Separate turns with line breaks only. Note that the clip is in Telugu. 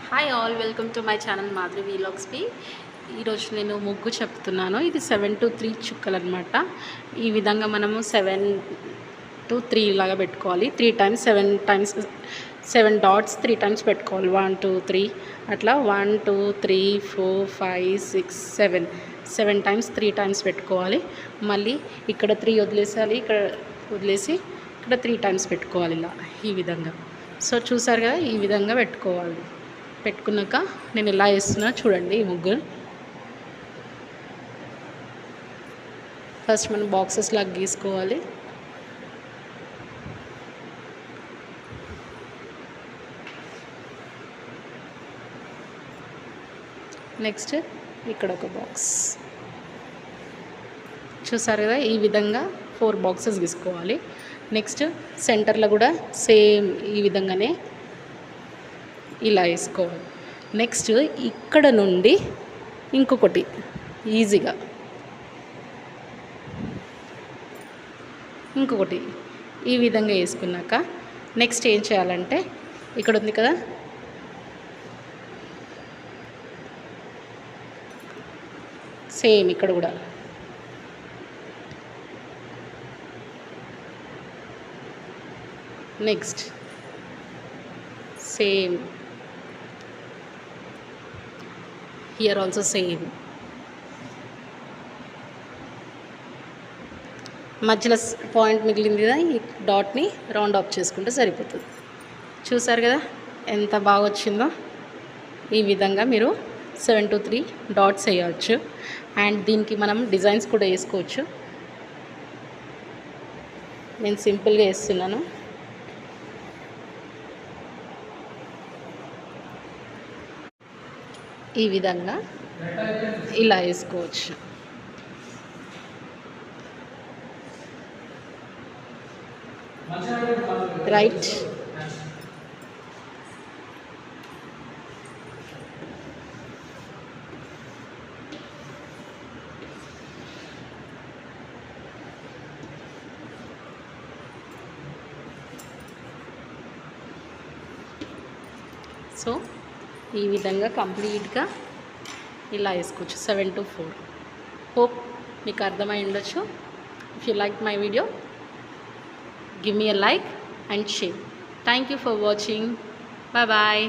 Hi all, welcome to my channel Madhuri వీలాగ్స్పి. ఈరోజు నేను ముగ్గు చెప్తున్నాను. ఇది 7 to 3 చుక్కలు అనమాట. ఈ విధంగా మనము 7 to 3 లాగా పెట్టుకోవాలి. 3 times 7 times 7 డాట్స్ 3 times పెట్టుకోవాలి. 1 2 3 అట్లా 1 2 3 4 5 6 7 times 3 times పెట్టుకోవాలి. మళ్ళీ ఇక్కడ 3 వదిలేసాలి, ఇక్కడ వదిలేసి ఇక్కడ 3 times పెట్టుకోవాలి. ఇలా ఈ విధంగా. సో చూసారు కదా, ఈ విధంగా పెట్టుకోవాలి. పెట్టుకున్నాక నేను ఎలా వేస్తున్నా చూడండి. ఈ ముగ్గు ఫస్ట్ మనం బాక్సెస్ లాగా గీసుకోవాలి. నెక్స్ట్ ఇక్కడ ఒక బాక్స్ చూసారు కదా, ఈ విధంగా 4 బాక్సెస్ గీసుకోవాలి. నెక్స్ట్ సెంటర్లో కూడా సేమ్ ఈ విధంగానే ఇలా వేసుకోవాలి. నెక్స్ట్ ఇక్కడ నుండి ఇంకొకటి ఈజీగా ఇంకొకటి ఈ విధంగా వేసుకున్నాక నెక్స్ట్ ఏం చేయాలంటే ఇక్కడ ఉంది కదా, సేమ్ ఇక్కడ కూడా next same here also same. మధ్యలో పాయింట్ మిగిలింది కదా, ఈ డాట్ని రౌండ్ ఆఫ్ చేసుకుంటే సరిపోతుంది. చూసారు కదా ఎంత బాగా వచ్చిందో. ఈ విధంగా మీరు 7 to 3 డాట్స్ వేయవచ్చు. అండ్ దీనికి మనం డిజైన్స్ కూడా వేసుకోవచ్చు. నేను సింపుల్గా వేస్తున్నాను. ఈ విధంగా ఇలా వేసుకోవచ్చు. రైట్. సో ఈ విధంగా కంప్లీట్గా ఇలా వేసుకోవచ్చు 7 to 4. హోప్ మీకు అర్థమై ఉండొచ్చు. If you like my video, give me a like and share. Thank you for watching. Bye bye.